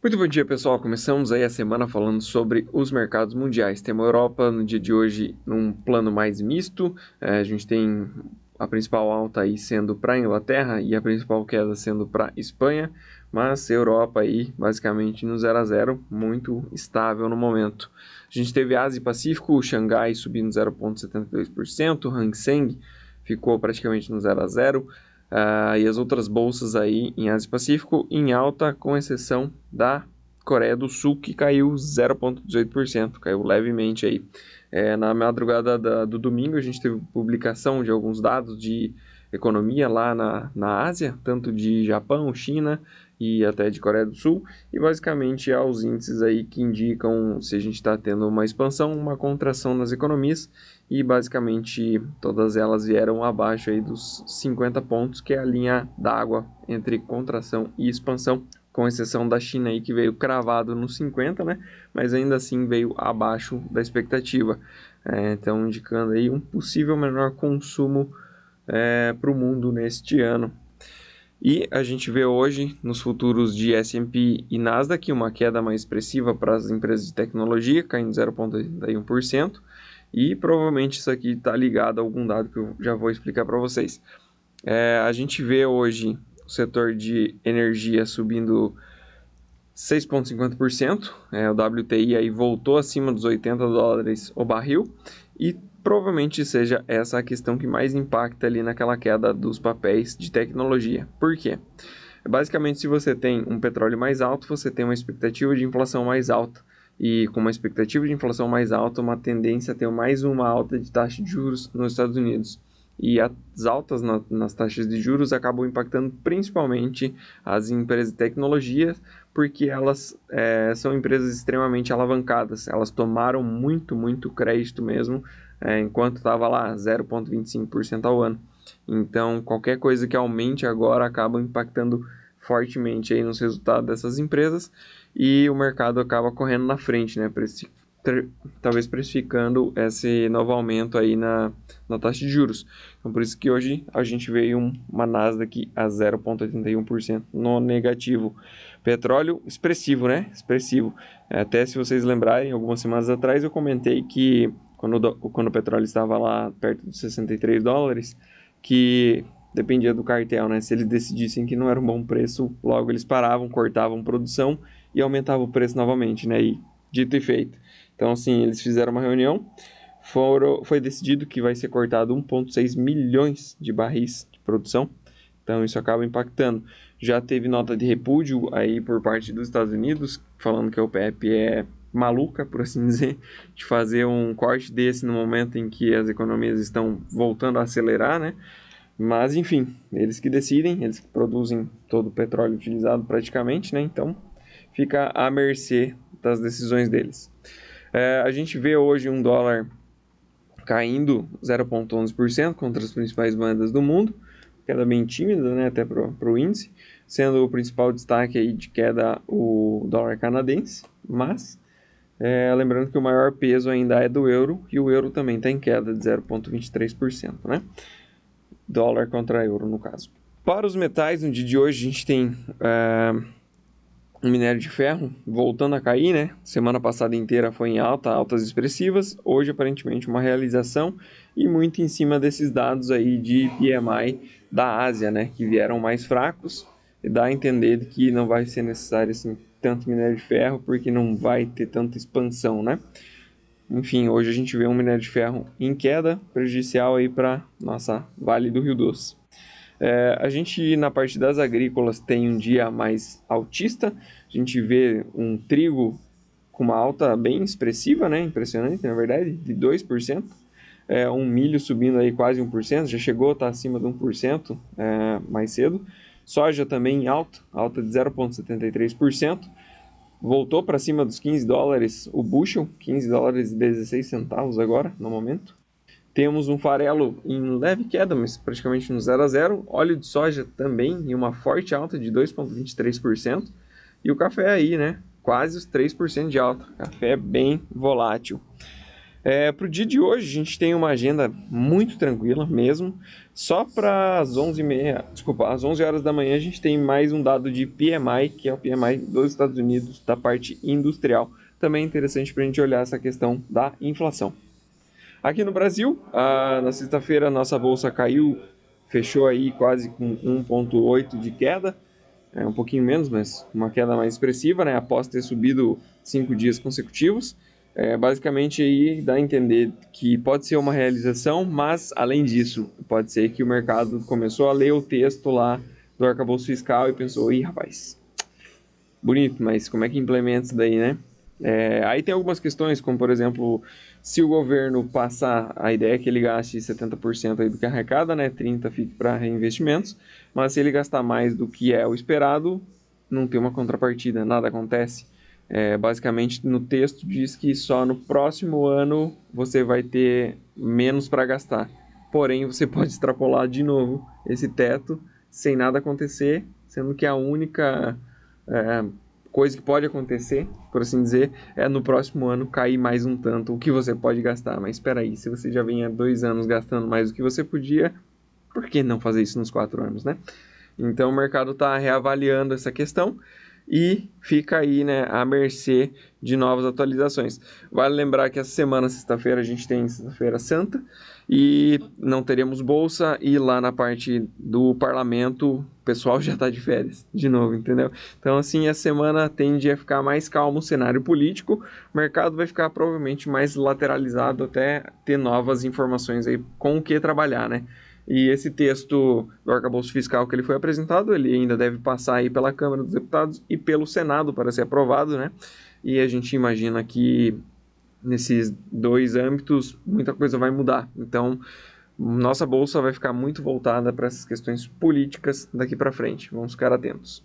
Muito bom dia, pessoal. Começamos aí a semana falando sobre os mercados mundiais. Temos a Europa no dia de hoje num plano mais misto. A gente tem a principal alta aí sendo para a Inglaterra e a principal queda sendo para a Espanha, mas a Europa aí basicamente no 0 a 0, muito estável no momento. A gente teve Ásia e Pacífico, o Xangai subindo 0,72%, o Hang Seng ficou praticamente no 0 a 0. E as outras bolsas aí em Ásia e Pacífico em alta, com exceção da Coreia do Sul, que caiu 0,18%, caiu levemente aí. Na madrugada do domingo, a gente teve publicação de alguns dados de economia lá na Ásia, tanto de Japão, China e até de Coreia do Sul, e basicamente há os índices aí que indicam se a gente está tendo uma expansão, uma contração nas economias, e basicamente todas elas vieram abaixo aí dos 50 pontos, que é a linha d'água entre contração e expansão, com exceção da China aí que veio cravado nos 50, né? Mas ainda assim veio abaixo da expectativa. Então indicando aí um possível menor consumo para o mundo neste ano. E a gente vê hoje nos futuros de S&P e Nasdaq uma queda mais expressiva para as empresas de tecnologia, caindo 0,81%. E provavelmente isso aqui está ligado a algum dado que eu já vou explicar para vocês. A gente vê hoje o setor de energia subindo 6,50%. O WTI aí voltou acima dos $80 o barril. E provavelmente seja essa a questão que mais impacta ali naquela queda dos papéis de tecnologia. Por quê? Basicamente, se você tem um petróleo mais alto, você tem uma expectativa de inflação mais alta. E com uma expectativa de inflação mais alta, uma tendência a ter mais uma alta de taxa de juros nos Estados Unidos. E as altas nas taxas de juros acabam impactando principalmente as empresas de tecnologia, porque elas são empresas extremamente alavancadas. Elas tomaram muito crédito mesmo, enquanto estava lá 0,25% ao ano. Então, qualquer coisa que aumente agora acaba impactando fortemente aí nos resultados dessas empresas, e o mercado acaba correndo na frente, né? Talvez precificando esse novo aumento aí na taxa de juros. Então, por isso que hoje a gente veio uma Nasdaq a 0,81% no negativo. Petróleo expressivo, né? Expressivo. Até se vocês lembrarem, algumas semanas atrás eu comentei que quando o petróleo estava lá perto dos $63, que dependia do cartel, né? Se eles decidissem que não era um bom preço, logo eles paravam, cortavam produção e aumentavam o preço novamente, né? E dito e feito. Então, assim, eles fizeram uma reunião, foi decidido que vai ser cortado 1,6 milhões de barris de produção. Então, isso acaba impactando. Já teve nota de repúdio aí por parte dos Estados Unidos, falando que a OPEP é maluca, por assim dizer, de fazer um corte desse no momento em que as economias estão voltando a acelerar, né? Mas, enfim, eles que decidem, eles que produzem todo o petróleo utilizado praticamente, né? Então, fica à mercê das decisões deles. A gente vê hoje um dólar caindo 0,11% contra as principais moedas do mundo, queda bem tímida, né, até para o índice, sendo o principal destaque aí de queda o dólar canadense, mas lembrando que o maior peso ainda é do euro, e o euro também está em queda de 0,23%, né? Dólar contra euro, no caso. Para os metais, no dia de hoje, a gente tem o minério de ferro voltando a cair, né? Semana passada inteira foi em alta, altas expressivas. Hoje, aparentemente, uma realização, e muito em cima desses dados aí de PMI da Ásia, né? Que vieram mais fracos, e dá a entender que não vai ser necessário assim, tanto minério de ferro, porque não vai ter tanta expansão, né? Enfim, hoje a gente vê um minério de ferro em queda, prejudicial aí para nossa Vale do Rio Doce. A gente, na parte das agrícolas, tem um dia mais altista. A gente vê um trigo com uma alta bem expressiva, né? Impressionante, na verdade, de 2%. Um milho subindo aí quase 1%, já chegou a estar acima de 1% mais cedo. Soja também em alta de 0,73%. Voltou para cima dos $15 o bushel, $15,16 agora, no momento. Temos um farelo em leve queda, mas praticamente no 0 a 0. Óleo de soja também em uma forte alta de 2,23%. E o café aí, né? Quase os 3% de alta. Café bem volátil. Para o dia de hoje, a gente tem uma agenda muito tranquila mesmo. Só para as 11h30, desculpa, às 11 horas da manhã, a gente tem mais um dado de PMI, que é o PMI dos Estados Unidos, da parte industrial. Também é interessante para a gente olhar essa questão da inflação. Aqui no Brasil, na sexta-feira, a nossa bolsa caiu, fechou aí quase com 1,8 de queda. É um pouquinho menos, mas uma queda mais expressiva, né? Após ter subido 5 dias consecutivos. Basicamente aí dá a entender que pode ser uma realização, mas além disso, pode ser que o mercado começou a ler o texto lá do arcabouço fiscal e pensou, ih, rapaz, bonito, mas como é que implementa isso daí, né? Aí tem algumas questões, como por exemplo, se o governo passar a ideia que ele gaste 70% aí do que arrecada, né, 30% fique para reinvestimentos, mas se ele gastar mais do que é o esperado, não tem uma contrapartida, nada acontece. Basicamente no texto diz que só no próximo ano você vai ter menos para gastar. Porém, você pode extrapolar de novo esse teto sem nada acontecer, sendo que a única é, coisa que pode acontecer, por assim dizer, é no próximo ano cair mais um tanto o que você pode gastar. Mas espera aí, se você já vem há 2 anos gastando mais do que você podia, por que não fazer isso nos 4 anos, né? Então o mercado está reavaliando essa questão e fica aí, né, à mercê de novas atualizações. Vale lembrar que essa semana, sexta-feira, a gente tem Sexta-feira Santa e não teremos bolsa, e lá na parte do parlamento o pessoal já está de férias de novo, entendeu? Então assim, a semana tende a ficar mais calmo o cenário político, o mercado vai ficar provavelmente mais lateralizado até ter novas informações aí com o que trabalhar, né? E esse texto do arcabouço fiscal que ele foi apresentado, ele ainda deve passar aí pela Câmara dos Deputados e pelo Senado para ser aprovado, né? E a gente imagina que nesses dois âmbitos muita coisa vai mudar. Então, nossa bolsa vai ficar muito voltada para essas questões políticas daqui para frente. Vamos ficar atentos.